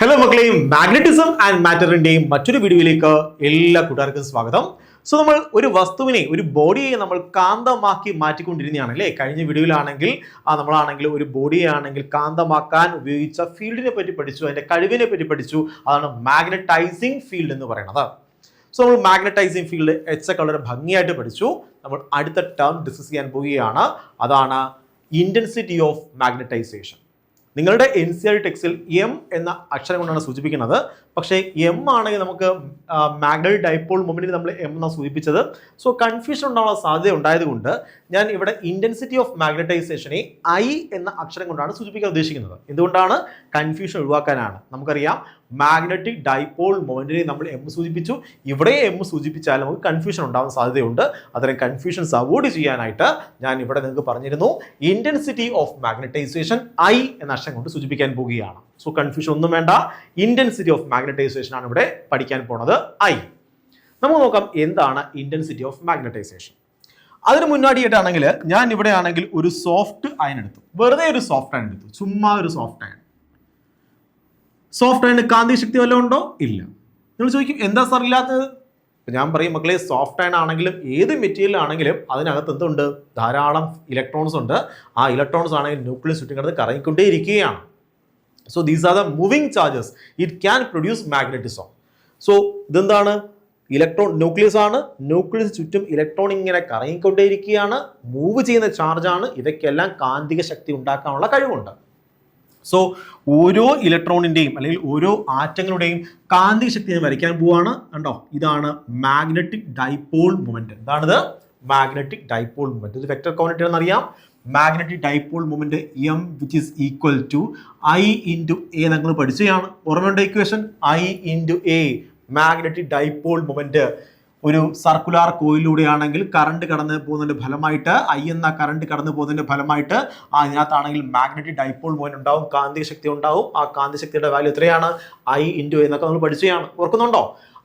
Hello മക്കളെയും magnetism and മാറ്ററിന്റെയും മറ്റൊരു വീഡിയോയിലേക്ക് എല്ലാ കൂട്ടുകാർക്കും സ്വാഗതം. സോ നമ്മൾ ഒരു വസ്തുവിനെ ഒരു ബോഡിയെ നമ്മൾ കാന്തമാക്കി മാറ്റിക്കൊണ്ടിരുന്നതാണ് അല്ലേ. കഴിഞ്ഞ വീഡിയോയിലാണെങ്കിൽ നമ്മളാണെങ്കിൽ ഒരു ബോഡിയെ ആണെങ്കിൽ കാന്തമാക്കാൻ ഉപയോഗിച്ച ഫീൽഡിനെ പറ്റി പഠിച്ചു, അതിന്റെ കഴിവിനെ പറ്റി പഠിച്ചു. അതാണ് മാഗ്നറ്റൈസിങ് ഫീൽഡ് എന്ന് പറയുന്നത്. സോ നമ്മൾ മാഗ്നറ്റൈസിങ് ഫീൽഡ് എച്ച് വളരെ ഭംഗിയായിട്ട് പഠിച്ചു. നമ്മൾ അടുത്ത ടേം ഡിസ്കസ് ചെയ്യാൻ പോവുകയാണ്. അതാണ് ഇന്റൻസിറ്റി ഓഫ് മാഗ്നറ്റൈസേഷൻ. നിങ്ങളുടെ NCERT ടെക്സ്റ്റിൽ എം എന്ന അക്ഷരം കൊണ്ടാണ് സൂചിപ്പിക്കുന്നത്. പക്ഷേ എം ആണെങ്കിൽ നമുക്ക് മാഗ്നറ്റിക് ഡൈപോൾ മൊമെന്റിന് നമ്മൾ എം എന്നാണ് സൂചിപ്പിച്ചത്. സോ കൺഫ്യൂഷൻ ഉണ്ടാവാനുള്ള സാധ്യത ഉണ്ടായതുകൊണ്ട് ഞാൻ ഇവിടെ ഇന്റൻസിറ്റി ഓഫ് മാഗ്നറ്റൈസേഷനെ I എന്ന അക്ഷരം കൊണ്ടാണ് സൂചിപ്പിക്കാൻ ഉദ്ദേശിക്കുന്നത്. എന്തുകൊണ്ടാണ്? കൺഫ്യൂഷൻ ഒഴിവാക്കാനാണ്. നമുക്കറിയാം മാഗ്നറ്റിക് ഡൈപോൾ മൊമെന്റിനെ നമ്മൾ എം സൂചിപ്പിച്ചു, ഇവിടെ എം സൂചിപ്പിച്ചാൽ നമുക്ക് കൺഫ്യൂഷൻ ഉണ്ടാവാൻ സാധ്യതയുണ്ട്. അത്തരം കൺഫ്യൂഷൻസ് അവോയ്ഡ് ചെയ്യാനായിട്ട് ഞാൻ ഇവിടെ നിങ്ങൾക്ക് പറഞ്ഞിരുന്നു ഇന്റൻസിറ്റി ഓഫ് മാഗ്നറ്റൈസേഷൻ I എന്ന അക്ഷരം കൊണ്ട് സൂചിപ്പിക്കാൻ പോവുകയാണ്. സോ കൺഫ്യൂഷൻ ഒന്നും വേണ്ട, ഇന്റൻസിറ്റി ഓഫ് മാഗ്നറ്റൈസേഷൻ ആണ് ഇവിടെ പഠിക്കാൻ പോണത് I. നമുക്ക് നോക്കാം എന്താണ് ഇന്റൻസിറ്റി ഓഫ് മാഗ്നറ്റൈസേഷൻ. അതിന് മുന്നോടിയായിട്ടാണെങ്കിൽ ഞാൻ ഇവിടെ ആണെങ്കിൽ ഒരു സോഫ്റ്റ് അയൺ എടുത്തു, വെറുതെ ഒരു സോഫ്റ്റ് അയൺ എടുത്തു, ചുമ്മാ ഒരു സോഫ്റ്റ് അയൺ. സോഫ്റ്റ് അയണിന് കാന്തിക ശക്തി വല്ലതും ഉണ്ടോ? ഇല്ല. നിങ്ങൾ ചോദിക്കും എന്താ സാർ ഇല്ലാത്തത്? ഞാൻ പറയും മക്കളെ, സോഫ്റ്റ് അയൺ ആണെങ്കിലും ഏത് മെറ്റീരിയൽ ആണെങ്കിലും അതിനകത്ത് എന്തുണ്ട്? ധാരാളം ഇലക്ട്രോൺസ് ഉണ്ട്. ആ ഇലക്ട്രോൺസ് ആണെങ്കിൽ ന്യൂക്ലിയസ് ചുറ്റും കിടന്ന് കറങ്ങിക്കൊണ്ടേ ഇരിക്കുകയാണ്. So these are the moving charges, it can produce magnetism. So ഇതെന്താണ്? ഇലക്ട്രോൺ ന്യൂക്ലിയസ് ആണ്, ന്യൂക്ലിയസ് ചുറ്റും ഇലക്ട്രോൺ ഇങ്ങനെ കറങ്ങിക്കൊണ്ടേയിരിക്കുകയാണ്, മൂവ് ചെയ്യുന്ന ചാർജാണ്. ഇവയ്ക്കെല്ലാം കാന്തിക ശക്തി ഉണ്ടാക്കാനുള്ള കഴിവുണ്ട്. സോ ഓരോ ഇലക്ട്രോണിന്റെയും അല്ലെങ്കിൽ ഓരോ ആറ്റങ്ങളുടെയും കാന്തിക ശക്തി ഞാൻ വരയ്ക്കാൻ പോവാണ്. കണ്ടോ, ഇതാണ് മാഗ്നറ്റിക് ഡൈപോൾ മൊമെന്റ്. എന്താണിത്? Magnetic dipole moment. ഇത് വെക്ടർ ക്വാണ്ടിറ്റി ആണെന്നറിയാം. Magnetic dipole moment M which is equal to I into A. നിങ്ങൾ പഠിച്ചതാണ്, ഓർമ്മയുണ്ട് equation? I into A. Magnetic dipole moment ഒരു സർക്കുലാർ കോയിലൂടെ ആണെങ്കിൽ കറണ്ട് കടന്നു പോകുന്നതിന്റെ ഫലമായിട്ട് I എന്ന കറണ്ട് കടന്നു പോകുന്നതിന്റെ ഫലമായിട്ട് അതിനകത്താണെങ്കിൽ മാഗ്നറ്റിക് ഡൈപോൾ മൊമെന്റ് ഉണ്ടാവും, കാന്തിക ശക്തി ഉണ്ടാവും. ആ കാന്തിക ശക്തിയുടെ വാല്യൂ എത്രയാണ്? I ഇൻറ്റു എന്നൊക്കെ നമ്മൾ പഠിച്ചതാണ്, ഓർക്കുന്നുണ്ടോ?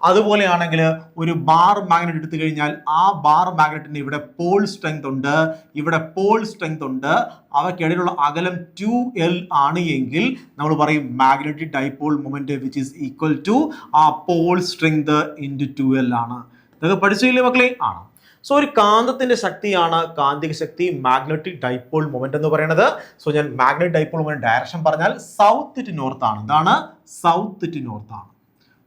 അതുപോലെയാണെങ്കിൽ ഒരു ബാർ മാഗ്നറ്റ് എടുത്തു കഴിഞ്ഞാൽ ആ ബാർ മാഗ്നറ്റിന് ഇവിടെ പോൾ സ്ട്രെങ്ത് ഉണ്ട്, ഇവിടെ പോൾ സ്ട്രെങ്ത് ഉണ്ട്. അവയ്ക്കിടയിലുള്ള അകലം 2L ആണ് എങ്കിൽ നമ്മൾ പറയും magnetic dipole moment which is equal to ആ പോൾ സ്ട്രെങ്ത് ഇൻറ്റു 2L ആണ്. ഇതൊക്കെ പഠിച്ചില്ലേ മക്കളെ? ആണ്. സോ ഒരു കാന്തത്തിന്റെ ശക്തിയാണ് കാന്തിക ശക്തി, മാഗ്നറ്റിക് ഡൈപോൾ മൊമെന്റ് എന്ന് പറയുന്നത്. സോ ഞാൻ മാഗ്നറ്റിക് ഡൈപോൾ മൊമെന്റ് ഡയറക്ഷൻ പറഞ്ഞാൽ സൗത്ത് ടു നോർത്ത് ആണ്. എന്താണ്? സൗത്ത് ടു നോർത്ത് ആണ്.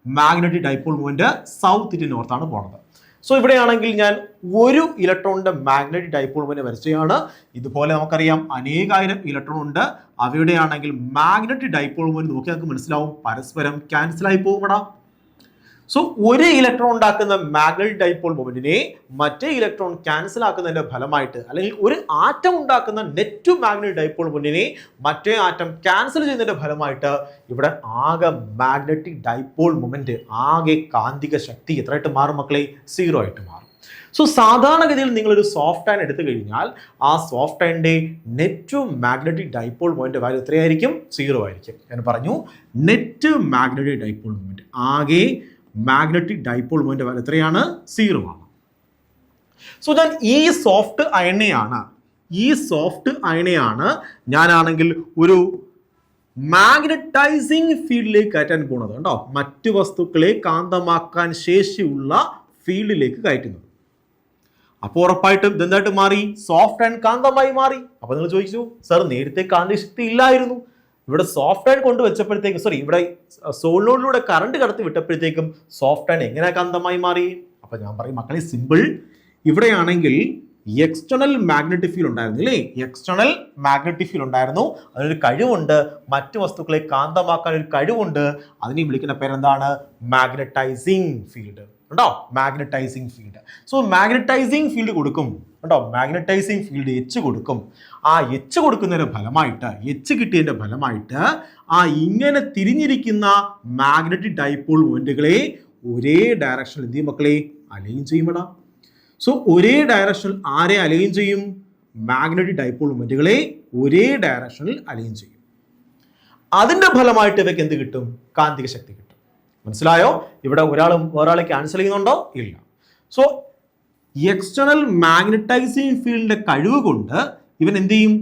Magnetic dipole moment south to north ആണ് പോണത്. സോ ഇവിടെയാണെങ്കിൽ ഞാൻ ഒരു ഇലക്ട്രോണിന്റെ മാഗ്നറ്റിക് ഡൈപോൾ മൊമെന്റ് വരച്ചതാണ്. ഇതുപോലെ നമുക്കറിയാം അനേകായിരം ഇലക്ട്രോൺ ഉണ്ട്. അവയുടെ ആണെങ്കിൽ മാഗ്നറ്റിക് ഡൈപോൾ മൊമെന്റ് നോക്കി നമുക്ക് മനസ്സിലാവും പരസ്പരം ക്യാൻസൽ ആയി പോകുമടാ. സോ ഒരു ഇലക്ട്രോൺ ഉണ്ടാക്കുന്ന മാഗ്നറ്റിക് ഡൈപോൾ മൊമെന്റിനെ മറ്റേ ഇലക്ട്രോൺ ക്യാൻസൽ ആക്കുന്നതിന്റെ ഫലമായിട്ട്, അല്ലെങ്കിൽ ഒരു ആറ്റം ഉണ്ടാക്കുന്ന നെറ്റ് മാഗ്നറ്റിക് ഡൈപോൾ മൊമെന്റിനെ മറ്റേ ആറ്റം ക്യാൻസൽ ചെയ്യുന്നതിന്റെ ഫലമായിട്ട് ഇവിടെ ആകെ മാഗ്നറ്റിക് ഡൈപോൾ മൊമെന്റ്, ആകെ കാന്തിക ശക്തി എത്രയായിട്ട് മാറും മക്കളെ? 0 ആയിട്ട് മാറും. സോ സാധാരണഗതിയിൽ നിങ്ങളൊരു സോഫ്റ്റ് അയൺ എടുത്തു കഴിഞ്ഞാൽ ആ സോഫ്റ്റ് അയണിന്റെ net magnetic dipole moment value എത്രയായിരിക്കും? 0 ആയിരിക്കും. ഞാൻ പറഞ്ഞു നെറ്റ് മാഗ്നറ്റിക് ഡൈപോൾ മൊമെന്റ്, ആകെ മാഗ്നറ്റിക് ഡൈപോൾ മൊമെന്റ് വാല്യൂ എത്രയാണ്? 0 ആണ്. സോ ഞാൻ ഈ സോഫ്റ്റ് അയണെയാണ് ഞാനാണെങ്കിൽ ഒരു മാഗ്നറ്റൈസിങ് ഫീൽഡിലേക്ക് കയറ്റാൻ പോകുന്നത്. കണ്ടോ, മറ്റു വസ്തുക്കളെ കാന്തമാക്കാൻ ശേഷിയുള്ള ഫീൽഡിലേക്ക് കയറ്റുന്നത്. അപ്പോൾ ഉറപ്പായിട്ടും ഇതെന്തായിട്ട് മാറി? സോഫ്റ്റ് അയൺ കാന്തമായി മാറി. അപ്പൊ നിങ്ങൾ ചോദിച്ചു, സാർ നേരത്തെ കാന്തിക ശക്തി ഇല്ലായിരുന്നു, ഇവിടെ സോഫ്റ്റ് അയൺ കൊണ്ടുവച്ചപ്പോഴത്തേക്കും, ഇവിടെ സോളിനോഡിലൂടെ കറണ്ട് കടത്തി വിട്ടപ്പോഴത്തേക്കും സോഫ്റ്റ് അയൺ എങ്ങനെ കാന്തമായി മാറി? അപ്പൊ ഞാൻ പറയും മക്കളെ, സിമ്പിൾ. ഇവിടെയാണെങ്കിൽ എക്സ്റ്റേണൽ മാഗ്നറ്റിക് ഫീൽഡ് ഉണ്ടായിരുന്നു അല്ലേ? എക്സ്റ്റേണൽ മാഗ്നറ്റിക് ഫീൽഡ് ഉണ്ടായിരുന്നു. അതിനൊരു കഴിവുണ്ട്, മറ്റു വസ്തുക്കളെ കാന്തമാക്കാൻ ഒരു കഴിവുണ്ട്. അതിനെ വിളിക്കുന്ന പേരെന്താണ്? Magnetising field. ഉണ്ടോ? Magnetising field. So magnetising field കൊടുക്കും. കേട്ടോ, മാഗ്നറ്റൈസിങ് ഫീൽഡ് H കൊടുക്കും. ആ H കൊടുക്കുന്നതിന്റെ ഫലമായിട്ട്, H കിട്ടിയതിന്റെ ഫലമായിട്ട് ഇങ്ങനെ തിരിഞ്ഞിരിക്കുന്ന മാഗ്നറ്റിക് ഡൈപോൾ മൊമെന്റുകളെ ഒരേ ഡയറക്ഷനിൽ എന്ത് ചെയ്യും മക്കളെ? അലൈൻ ചെയ്യുമടാ. സോ ഒരേ ഡയറക്ഷനിൽ ആരെ അലൈൻ ചെയ്യും? മാഗ്നറ്റിക് ഡൈപോൾ മൊമെന്റുകളെ ഒരേ ഡയറക്ഷനിൽ അലൈൻ ചെയ്യും. അതിന്റെ ഫലമായിട്ട് ഇവയ്ക്ക് എന്ത് കിട്ടും? കാന്തിക ശക്തി കിട്ടും. മനസ്സിലായോ? ഇവിടെ ഒരാളെ ക്യാൻസൽ ചെയ്യുന്നുണ്ടോ? ഇല്ല. സോ എക്സ്റ്റേണൽ മാഗ്നറ്റൈസിങ് ഫീൽഡിന്റെ കഴിവ് കൊണ്ട് ഇവൻ എന്ത് ചെയ്യും?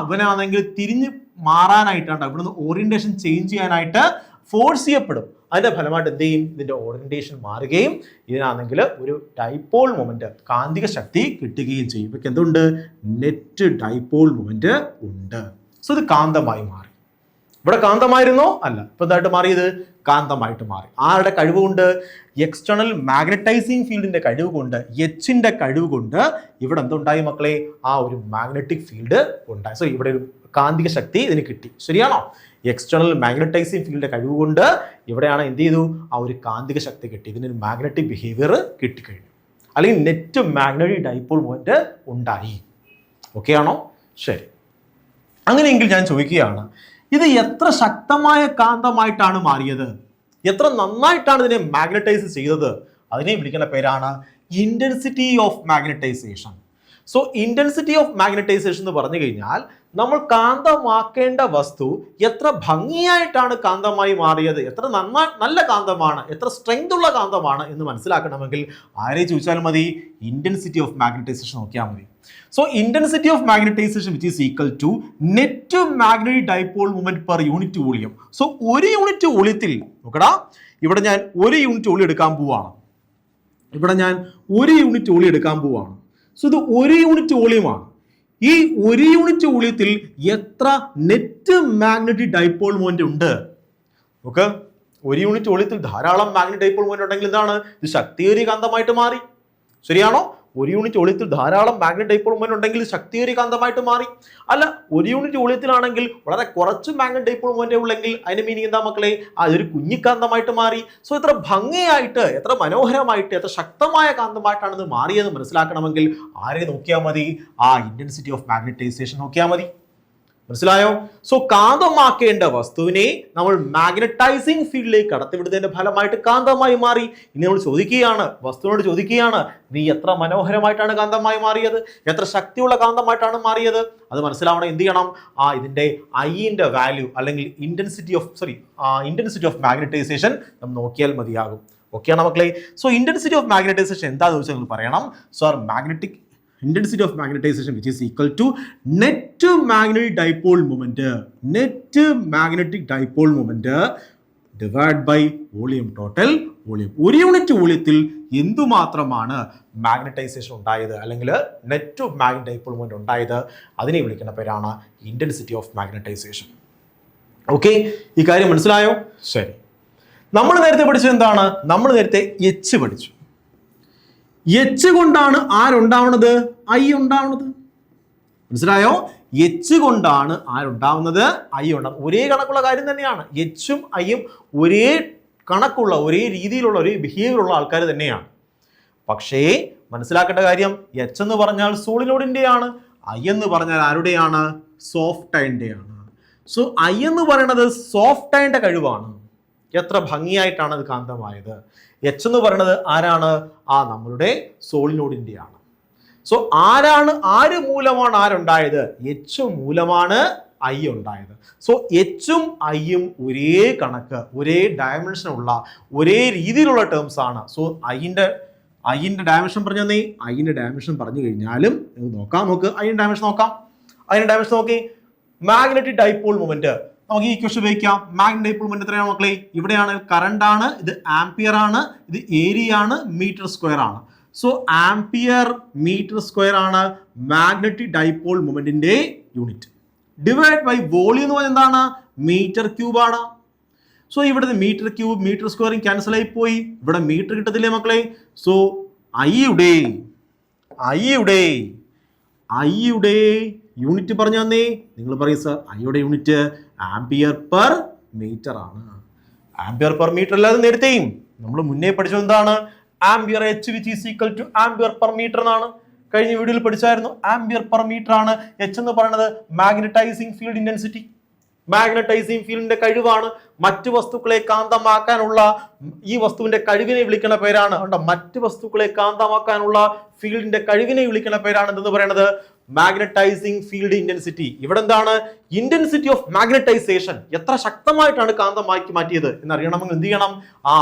ഇവനാണെങ്കിൽ തിരിഞ്ഞ് മാറാനായിട്ടാണ്, ഇവിടുന്ന് ഓറിയന്റേഷൻ ചേഞ്ച് ചെയ്യാനായിട്ട് ഫോഴ്സ് ചെയ്യപ്പെടും. അതിന്റെ ഫലമായിട്ട് എന്ത് ചെയ്യും? ഇതിന്റെ ഓറിയന്റേഷൻ മാറുകയും ഇതിനാണെങ്കിൽ ഒരു ഡൈപോൾ മൊമെന്റ്, കാന്തിക ശക്തി കിട്ടുകയും ചെയ്യും. ഇവയ്ക്ക് എന്തുണ്ട്? നെറ്റ് ഡൈപോൾ മൊമെന്റ് ഉണ്ട്. സോ ഇത് കാന്തമായി മാറി. ഇവിടെ കാന്തമായിരുന്നോ? അല്ല. ഇപ്പൊ എന്തായിട്ട് മാറിയത്? കാന്തമായിട്ട് മാറി. ആരുടെ കഴിവ് കൊണ്ട്? എക്സ്റ്റേണൽ മാഗ്നറ്റൈസിങ് ഫീൽഡിന്റെ കഴിവ് കൊണ്ട്, എച്ചിന്റെ കഴിവ് കൊണ്ട് ഇവിടെ എന്തുണ്ടായി മക്കളെ? ആ ഒരു മാഗ്നറ്റിക് ഫീൽഡ് ഉണ്ടായി. സോ ഇവിടെ ഒരു കാന്തിക ശക്തി ഇതിന് കിട്ടി. ശരിയാണോ? എക്സ്റ്റേണൽ മാഗ്നറ്റൈസിങ് ഫീൽഡിന്റെ കഴിവ് കൊണ്ട് ഇവിടെയാണ് എന്ത് ചെയ്തു? ആ ഒരു കാന്തിക ശക്തി കിട്ടി. ഇതിനൊരു മാഗ്നറ്റിക് ബിഹേവിയർ കിട്ടിക്കഴിഞ്ഞു, അല്ലെങ്കിൽ നെറ്റ് മാഗ്നറ്റിക് ഡൈപോൾ മൊമെന്റ് ഉണ്ടായി. ഓക്കെ ആണോ? ശരി. അങ്ങനെയെങ്കിൽ ഞാൻ ചോദിക്കുകയാണ്, ഇത് എത്ര ശക്തമായ കാന്തമായിട്ടാണ് മാറിയത്? എത്ര നന്നായിട്ടാണ് ഇതിനെ മാഗ്നറ്റൈസ് ചെയ്തത്? അതിനെ വിളിക്കുന്ന പേരാണ് intensity of magnetisation. So intensity of magnetisation എന്ന് പറഞ്ഞു കഴിഞ്ഞാൽ നമ്മൾ കാന്തമാക്കേണ്ട വസ്തു എത്ര ഭംഗിയായിട്ടാണ് കാന്തമായി മാറിയത്, എത്ര നല്ല കാന്തമാണ്, എത്ര സ്ട്രെങ്ത് ഉള്ള കാന്തമാണ് എന്ന് മനസ്സിലാക്കണമെങ്കിൽ ആരെ ചോദിച്ചാലും മതി? ഇന്റൻസിറ്റി ഓഫ് മാഗ്നറ്റൈസേഷൻ നോക്കിയാൽ മതി. So intensity of magnetization which is equal to net magnetic dipole moment per unit volume. So ഒരു യൂണിറ്റ് വോളിയത്തിൽ നോക്കടാ, ഇവിടെ ഞാൻ ഒരു യൂണിറ്റ് വോളിയം എടുക്കാൻ പോവാണ്. സോ ഇത് ഒരു യൂണിറ്റ് വോളിയമാണ്. ഈ ഒരു യൂണിറ്റ് വോളിയത്തിൽ എത്ര നെറ്റ് മാഗ്നറ്റിക് ഡൈപോൾ മൊമെന്റ് ഉണ്ട്? നോക്ക്, ഒരു യൂണിറ്റ് വോളിയത്തിൽ ധാരാളം മാഗ്നറ്റിക് ഡൈപോൾ മൊമെന്റ് ഉണ്ടെങ്കിൽ എന്താണ്? ഇത് ശക്തിയേറിയ കാന്തമായിട്ട് മാറി. ശരിയാണോ? ഒരു യൂണിറ്റ് വോളിയത്തിൽ ധാരാളം മാഗ്നറ്റിക് ഡൈപോൾ മൊമെന്റ് ഉണ്ടെങ്കിൽ ശക്തിയേറിയ കാന്തമായിട്ട് മാറി. അല്ല, ഒരു യൂണിറ്റ് വോളിയത്തിലാണെങ്കിൽ വളരെ കുറച്ച് മാഗ്നറ്റിക് ഡൈപോൾ മൊമെന്റ് ഉള്ളെങ്കിൽ അതിന്റെ മീനിങ് എന്താ മക്കളെ? അതൊരു കുഞ്ഞിക്കാന്തമായിട്ട് മാറി. സോ എത്ര ഭംഗിയായിട്ട്, എത്ര മനോഹരമായിട്ട്, എത്ര ശക്തമായ കാന്തമായിട്ടാണ് ഇത് മാറിയെന്ന് മനസ്സിലാക്കണമെങ്കിൽ ആരെ നോക്കിയാൽ മതി? ആ ഇന്റൻസിറ്റി ഓഫ് മാഗ്നറ്റൈസേഷൻ നോക്കിയാൽ മതി. മനസ്സിലായോ? സോ കാന്തമാക്കേണ്ട വസ്തുവിനെ നമ്മൾ മാഗ്നറ്റൈസിങ് ഫീൽഡിലേക്ക് കടത്തിവിടുന്നതിന്റെ ഫലമായിട്ട് കാന്തമായി മാറി. ഇനി നമ്മൾ ചോദിക്കുകയാണ്, വസ്തുവിനോട് ചോദിക്കുകയാണ്, നീ എത്ര മനോഹരമായിട്ടാണ് കാന്തമായി മാറിയത്, എത്ര ശക്തിയുള്ള കാന്തമായിട്ടാണ് മാറിയത്? അത് മനസ്സിലാവണം. എന്ത് ചെയ്യണം? ഇതിന്റെ ഐന്റെ വാല്യൂ അല്ലെങ്കിൽ ഇന്റൻസിറ്റി ഓഫ് മാഗ്നറ്റൈസേഷൻ നമ്മൾ നോക്കിയാൽ മതിയാകും. ഓക്കെയാണ് മക്കളെ? സോ ഇന്റൻസിറ്റി ഓഫ് മാഗ്നറ്റൈസേഷൻ എന്താണെന്ന് ചോദിച്ചാൽ നിങ്ങൾ പറയണം, so magnetic intensity of magnetization which is equal to net magnetic dipole moment divided by volume total volume. ഒരു യൂണിറ്റ് വോളിയത്തിൽ എന്തുമാത്രമാണ് മാഗ്നറ്റൈസേഷൻ ഉണ്ടായത് അല്ലെങ്കിൽ നെറ്റ് മാഗ്നറ്റിക് ഡൈപോൾ മൊമെന്റ് ഉണ്ടായത്, അതിനെ വിളിക്കുന്ന പേരാണ് ഇന്റൻസിറ്റി ഓഫ് മാഗ്നറ്റൈസേഷൻ. ഓക്കെ, ഈ കാര്യം മനസ്സിലായോ? ശരി. നമ്മൾ നേരത്തെ പഠിച്ചത് എന്താണ്? നമ്മൾ നേരത്തെ എച്ച് പഠിച്ചു. എച്ച് കൊണ്ടാണ് ആരുണ്ടാവുന്നത്? ഐ ഉണ്ടാവുന്നത്. മനസ്സിലായോ? എച്ച് കൊണ്ടാണ് ആരുണ്ടാവുന്നത്? ഐ ഉണ്ടാവുന്നത്. ഒരേ കണക്കുള്ള കാര്യം തന്നെയാണ്. എച്ചും ഐയും ഒരേ കണക്കുള്ള, ഒരേ രീതിയിലുള്ള, ഒരേ ബിഹേവിയറുള്ള ആൾക്കാർ തന്നെയാണ്. പക്ഷേ മനസ്സിലാക്കേണ്ട കാര്യം, എച്ച് എന്ന് പറഞ്ഞാൽ സോളിനോഡിൻ്റെയാണ്, ഐ എന്ന് പറഞ്ഞാൽ ആരുടെയാണ്? സോഫ്റ്റ് അയണിൻ്റെയാണ്. സോ ഐ എന്ന് പറയുന്നത് സോഫ്റ്റ് അയണിൻ്റെ കഴിവാണ്. എത്ര ഭംഗിയായിട്ടാണ് അത് കാന്തമായത്. എച്ച് എന്ന് പറയുന്നത് ആരാണ്? നമ്മളുടെ സോളിനോഡിൻ്റെയാണ്. സോ ആര് മൂലമാണ് ആരുണ്ടായത്? എച്ച് മൂലമാണ് ഐ ഉണ്ടായത്. സോ എച്ചും ഐയും ഒരേ കണക്ക്, ഒരേ ഡയമെൻഷനുള്ള, ഒരേ രീതിയിലുള്ള ടേംസ് ആണ്. സോ ഐൻ്റെ ഡയമെൻഷൻ പറഞ്ഞു തന്നെ, ഐൻ്റെ ഡയമെൻഷൻ പറഞ്ഞു കഴിഞ്ഞാലും നോക്ക്, ഐൻ്റെ ഡയമെൻഷൻ നോക്കി. മാഗ്നറ്റിക് ഡൈപോൾ മൊമെന്റ് നമുക്ക് ഈ ക്വസ്റ്റ്യൻ ഉപയോഗിക്കാം. മാഗ്നറ്റിക് ഡൈപോൾ മൊമെന്റ് എത്രയാണ് മക്കളെ? ഇവിടെയാണ് കറണ്ട് ആണ്, ഇത് ആംപിയർ ആണ്, ഇത് ഏരിയ ആണ്, മീറ്റർ സ്ക്വയർ ആണ്. സോ ആംപിയർ മീറ്റർ സ്ക്വയർ ആണ് മാഗ്നറ്റിക് ഡൈപോൾ മൊമെന്റിന്റെ യൂണിറ്റ്. ഡിവൈഡ് ബൈ വോളിയം എന്ന് പറഞ്ഞാൽ എന്താണ്? മീറ്റർ ക്യൂബ് ആണ്. സോ ഇവിടെ metre cube metre squaring cancel ആയി പോയി, ഇവിടെ മീറ്റർ കിട്ടത്തില്ലേ മക്കളെ? സോ ഐയുടെ യൂണിറ്റ് പറഞ്ഞു തന്നേ. നിങ്ങൾ പറയും സർ, ഐയുടെ യൂണിറ്റ് ആംപിയർ പെർ മീറ്റർ ആണ്. ആംപിയർ പെർ മീറ്റർ അല്ലാതെ നേരത്തെയും നമ്മൾ മുന്നേ പഠിച്ചത് എന്താണ്? Ampere H which is equal to ampere per metre എന്നാണ്. കഴിഞ്ഞ വീഡിയോയിൽ പഠിച്ചായിരുന്നു. ആംപിയർ പെർ മീറ്റർ ആണ്. എച്ച് എന്ന് പറയുന്നത് മാഗ്നറ്റൈസിങ് ഫീൽഡ് ഇന്റൻസിറ്റി. മാഗ്നറ്റൈസിങ് ഫീൽഡിന്റെ കഴിവാണ്. മറ്റു വസ്തുക്കളെ കാന്തമാക്കാനുള്ള ഈ വസ്തുവിന്റെ കഴിവിനെ വിളിക്കുന്ന പേരാണ്. മറ്റു വസ്തുക്കളെ കാന്തമാക്കാനുള്ള ഫീൽഡിന്റെ കഴിവിനെ വിളിക്കുന്ന പേരാണ് എന്തെന്ന് പറയുന്നത്? Magnetizing field intensity. ഇവിടെ എന്താണ്? Intensity of magnetisation. എത്ര ശക്തമായിട്ടാണ് കാന്തമാക്കി മാറ്റിയത് എന്നറിയണമെങ്കിൽ എന്ത് ചെയ്യണം?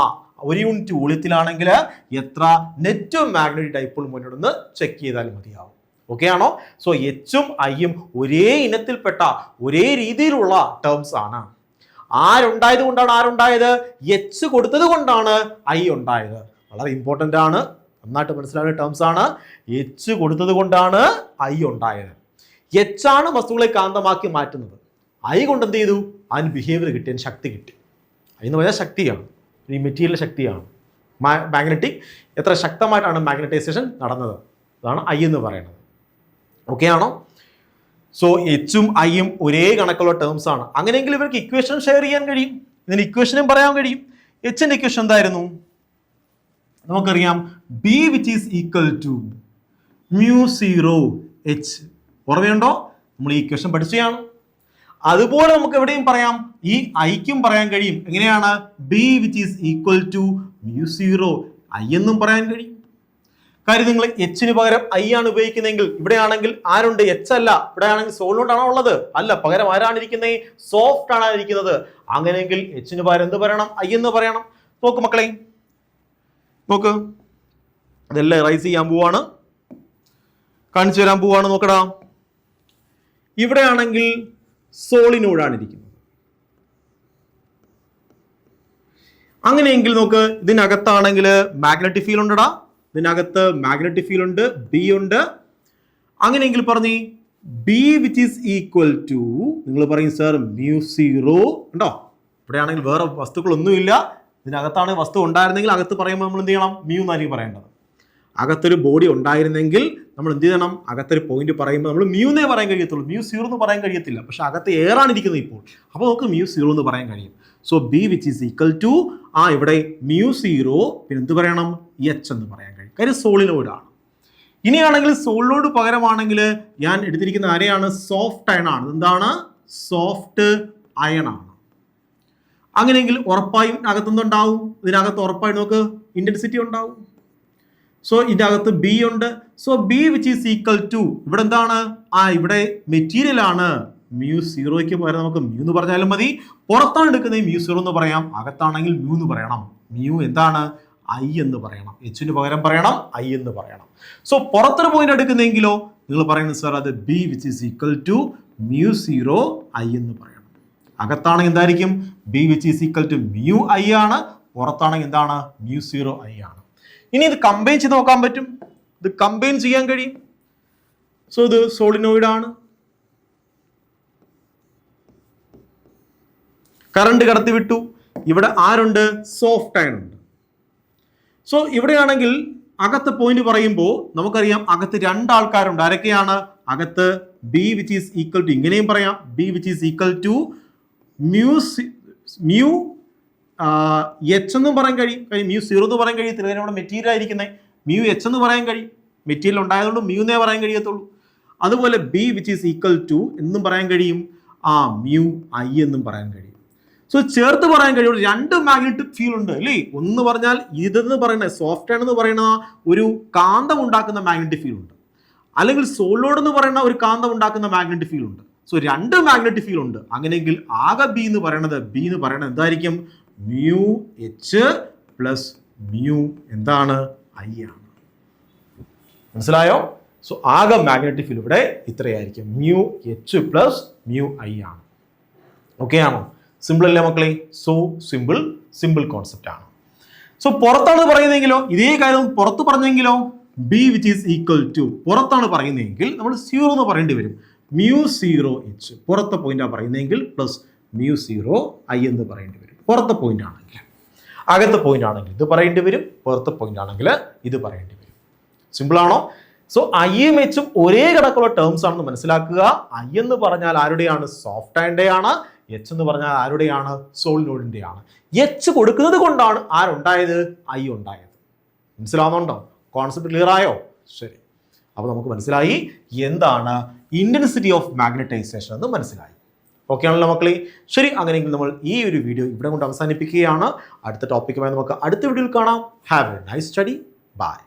ഒരു യൂണിറ്റ് വോളിയത്തിലാണെങ്കിൽ എത്ര നെറ്റ് മാഗ്നറ്റിക് ഡൈപോൾ മൊമെന്റ് ഉണ്ടെന്ന് ചെക്ക് ചെയ്താൽ മതിയാവും. ഓക്കെ ആണോ? സോ എച്ചും ഐയും ഒരേ ഇനത്തിൽപ്പെട്ട, ഒരേ രീതിയിലുള്ള ടേംസ് ആണ്. ആരുണ്ടായത് കൊണ്ടാണ് ആരുണ്ടായത്? എച്ച് കൊടുത്തത് കൊണ്ടാണ് ഐ ഉണ്ടായത്. വളരെ ഇമ്പോർട്ടൻ്റ് ആണ്, നന്നായിട്ട് മനസ്സിലാവുന്ന ടേംസ് ആണ്. എച്ച് കൊടുത്തത് കൊണ്ടാണ് ഐ ഉണ്ടായത്. എച്ച് ആണ് വസ്തുക്കളെ കാന്തമാക്കി മാറ്റുന്നത്. ഐ കൊണ്ട് എന്ത് ചെയ്തു? അതിന് ബിഹേവിയർ കിട്ടി, അതിന് ശക്തി കിട്ടി. ഐ എന്ന് പറഞ്ഞാൽ ശക്തിയാണ്, ഈ മെറ്റീരിയൽ ശക്തിയാണ്. മാഗ്നറ്റിക് എത്ര ശക്തമായിട്ടാണ് മാഗ്നറ്റൈസേഷൻ നടന്നത്, അതാണ് ഐ എന്ന് പറയുന്നത്. ഓക്കെ ആണോ? സോ എച്ചും ഐയും ഒരേ കണക്കുള്ള ടേംസ് ആണ്. അങ്ങനെയെങ്കിൽ ഇവർക്ക് ഇക്വേഷൻ ഷെയർ ചെയ്യാൻ കഴിയും, ഇതിന് ഇക്വേഷനും പറയാൻ കഴിയും. എച്ചിന്റെ ഇക്വേഷൻ എന്തായിരുന്നു? നമുക്കറിയാം B which is equal to μ0 H. ഓർമ്മയുണ്ടോ? നമ്മൾ ഈ ഇക്വേഷൻ പഠിച്ചതാണ്. അതുപോലെ നമുക്ക് എവിടെയും പറയാം, ഈ ഐക്കും പറയാൻ കഴിയും. എങ്ങനെയാണ്? B which is equal to μ0 I എന്നും പറയാൻ കഴിയും. കാര്യം നിങ്ങൾ എച്ചിന് പകരം ഐ ആണ് ഉപയോഗിക്കുന്നതെങ്കിൽ, ഇവിടെ ആണെങ്കിൽ ആരുണ്ട്? എച്ച് അല്ല, ഇവിടെ ആണെങ്കിൽ സോളിനോട് ആണോ ഉള്ളത്? അല്ല, പകരം ആരാണ് ഇരിക്കുന്നത്? സോഫ്റ്റ് ആണ് ഇരിക്കുന്നത്. അങ്ങനെയെങ്കിൽ എച്ചിന് പകരം എന്ത് പറയണം? ഐ എന്ന് പറയണം. നോക്ക് മക്കളെ, നോക്ക്, ഇതെല്ലാം എറൈസ് ചെയ്യാൻ പോവാണ്, കാണിച്ചു തരാൻ പോവാണ്. നോക്കടാ, ഇവിടെ ആണെങ്കിൽ സോളിനോടാണ് ഇരിക്കുന്നത്. അങ്ങനെയെങ്കിൽ നോക്ക്, ഇതിനകത്താണെങ്കിൽ മാഗ്നറ്റിക് ഫീൽഡ് ഉണ്ടടാ, ഇതിനകത്ത് മാഗ്നറ്റിക് ഫീൽഡ് ഉണ്ട്, ബി ഉണ്ട്. അങ്ങനെയെങ്കിൽ പറഞ്ഞ് B which is equal to, നിങ്ങൾ പറയും സർ μ0 ഉണ്ടോ? ഇവിടെ ആണെങ്കിൽ വേറെ വസ്തുക്കളൊന്നുമില്ല, ഇതിനകത്താണ് വസ്തു ഉണ്ടായിരുന്നെങ്കിൽ അകത്ത് പറയുമ്പോൾ നമ്മൾ എന്ത് ചെയ്യണം? മ്യൂ എന്നായിരിക്കും പറയേണ്ടത്. അകത്തൊരു ബോഡി ഉണ്ടായിരുന്നെങ്കിൽ നമ്മൾ എന്ത് ചെയ്യണം? അകത്തൊരു പോയിന്റ് പറയുമ്പോൾ നമ്മൾ മ്യൂന്നേ പറയാൻ കഴിയത്തുള്ളൂ, μ0 എന്ന് പറയാൻ കഴിയത്തില്ല. പക്ഷെ അകത്ത് എയറാണ് ഇരിക്കുന്നത് ഇപ്പോൾ, അപ്പോൾ നമുക്ക് μ0 എന്ന് പറയാൻ കഴിയും. So B which is equal to ഇവിടെ μ0, പിന്നെ എന്ത് പറയണം? എച്ച് എന്ന് പറയാൻ കഴിയും. കാര്യം സോളിനോയിഡാണ്. ഇനിയാണെങ്കിൽ സോളിനോട് പകരമാണെങ്കിൽ ഞാൻ എടുത്തിരിക്കുന്ന ആരെയാണ്? സോഫ്റ്റ് അയൺ ആണ്. എന്താണ്? സോഫ്റ്റ് അയൺ ആണ്. അങ്ങനെയെങ്കിൽ ഉറപ്പായും അകത്തൊന്നുണ്ടാവും, ഇതിനകത്ത് ഉറപ്പായും നമുക്ക് ഇന്റൻസിറ്റി ഉണ്ടാവും. സോ ഇതിൻ്റെ അകത്ത് ബി ഉണ്ട്. So B which is equal to, ഇവിടെ എന്താണ്? ഇവിടെ മെറ്റീരിയൽ ആണ്. μ0ക്ക് പകരം നമുക്ക് മ്യൂ എന്ന് പറഞ്ഞാലും മതി. പുറത്താണ് എടുക്കുന്നത് μ0 എന്ന് പറയാം, അകത്താണെങ്കിൽ മ്യൂ എന്ന് പറയണം. മ്യൂ എന്താണ്? ഐ എന്ന് പറയണം. എച്ചിന് പകരം പറയണം ഐ എന്ന് പറയണം. സോ പുറത്തൊരു പോയിന്റ് എടുക്കുന്നെങ്കിലോ നിങ്ങൾ പറയുന്നത് സാർ അത് B which is equal to μ0 I എന്ന് പറയണം. അകത്താണെങ്കിൽ എന്തായിരിക്കും? B which is equal to mu I ആണ്, പുറത്താണെങ്കിൽ എന്താണ്? μ0 ഐ ആണ്. ഇനി ഇത് കമ്പൈൻ ചെയ്ത് നോക്കാൻ പറ്റും, ഇത് കമ്പൈൻ ചെയ്യാൻ കഴിയും. സോ ഇത് സോളിനോയിഡ് ആണ്, കറണ്ട് കടത്തി വിട്ടു. ഇവിടെ ആരുണ്ട്? സോഫ്റ്റ് അയൺ ഉണ്ട്. സോ ഇവിടെയാണെങ്കിൽ അകത്ത് പോയിന്റ് പറയുമ്പോൾ നമുക്കറിയാം അകത്ത് രണ്ടാൾക്കാരുണ്ട്. ആരൊക്കെയാണ്? അകത്ത് B which is equal to, ഇങ്ങനെയും പറയാം, B which is equal to mu H എന്നും പറയാൻ കഴിയും. μ0 എന്ന് പറയാൻ കഴിയത്തില്ല, നമ്മുടെ മെറ്റീരിയൽ ആയിരിക്കുന്നത്. മ്യൂ എച്ച് എന്ന് പറയാൻ കഴിയും, മെറ്റീരിയൽ ഉണ്ടായതുകൊണ്ട് മ്യൂന്നേ പറയാൻ കഴിയത്തുള്ളൂ. അതുപോലെ B which is equal to എന്നും പറയാൻ കഴിയും, മ്യൂ ഐ എന്നും പറയാൻ കഴിയും. സോ ചേർത്ത് പറയാൻ കഴിയും. രണ്ട് മാഗ്നറ്റിക് ഫീൽഡ് ഉണ്ട് അല്ലേ? ഒന്ന് പറഞ്ഞാൽ ഇതെന്ന് പറയുന്നത് സോഫ്റ്റ് അയൺ എന്ന് പറയുന്ന ഒരു കാന്തം ഉണ്ടാക്കുന്ന മാഗ്നറ്റിക് ഫീൽഡ് ഉണ്ട്, അല്ലെങ്കിൽ സോളിനോയിഡ് എന്ന് പറയുന്ന ഒരു കാന്തം ഉണ്ടാക്കുന്ന മാഗ്നറ്റിക് ഫീൽഡ് ഉണ്ട്. സോ രണ്ട് മാഗ്നറ്റിക് ഫീൽഡ് ഉണ്ട്. അങ്ങനെയെങ്കിൽ ആകെ ബി എന്ന് പറയുന്നത് എന്തായിരിക്കും? മ്യൂ എച്ച് പ്ലസ് മ്യൂ എന്താണ്? ഐ ആണ്. മനസ്സിലായോ? സോ ആകെ മാഗ്നറ്റിക് ഫീൽഡ് ഇവിടെ ഇത്രയായിരിക്കും, mu H plus mu I ആണ്. ഓക്കെ ആണോ? സിമ്പിൾ അല്ലേ മക്കളെ? സോ സിമ്പിൾ കോൺസെപ്റ്റ് ആണ്. സോ പുറത്താണ് പറയുന്നതെങ്കിലോ ഇതേ കാര്യം പുറത്ത് പറഞ്ഞെങ്കിലോ B which is equal to, പുറത്താണ് പറയുന്നതെങ്കിൽ നമ്മൾ 0 എന്ന് പറയേണ്ടി വരും. μ0 എച്ച് പുറത്തെ പോയിന്റാണ് പറയുന്നതെങ്കിൽ പ്ലസ് μ0 ഐ എന്ന് പറയേണ്ടി വരും. പുറത്തെ പോയിന്റ് ആണെങ്കിൽ, അകത്തെ പോയിന്റ് ആണെങ്കിൽ ഇത് പറയേണ്ടി വരും, പുറത്തെ പോയിന്റ് ആണെങ്കിൽ ഇത് പറയേണ്ടി വരും. സിമ്പിൾ ആണോ? സോ ഐയും എച്ചും ഒരേ കണക്കുള്ള ടേംസ് ആണെന്ന് മനസ്സിലാക്കുക. ഐ എന്ന് പറഞ്ഞാൽ ആരുടെയാണ്? സോഫ്റ്റ് അയണിന്റെ ആണ്. എച്ച് എന്ന് പറഞ്ഞാൽ ആരുടെയാണ്? സോളിനോയിഡിന്റെ ആണ്. എച്ച് കൊടുക്കുന്നത് കൊണ്ടാണ് ആരുണ്ടായത്? ഐ ഉണ്ടായത്. മനസ്സിലാവുന്നുണ്ടോ? കോൺസെപ്റ്റ് ക്ലിയർ ആയോ? ശരി, അപ്പോൾ നമുക്ക് മനസ്സിലായി എന്താണ് ഇന്റൻസിറ്റി ഓഫ് മാഗ്നറ്റൈസേഷൻ എന്ന് മനസ്സിലായി. ഓക്കെ ആണല്ലോ മക്കളെ? ശരി, അങ്ങനെയെങ്കിൽ നമ്മൾ ഈ ഒരു വീഡിയോ ഇവിടെ കൊണ്ട് അവസാനിപ്പിക്കുകയാണ്. അടുത്ത ടോപ്പിക്കുമായി നമുക്ക് അടുത്ത വീഡിയോയിൽ കാണാം. Have a nice study. By.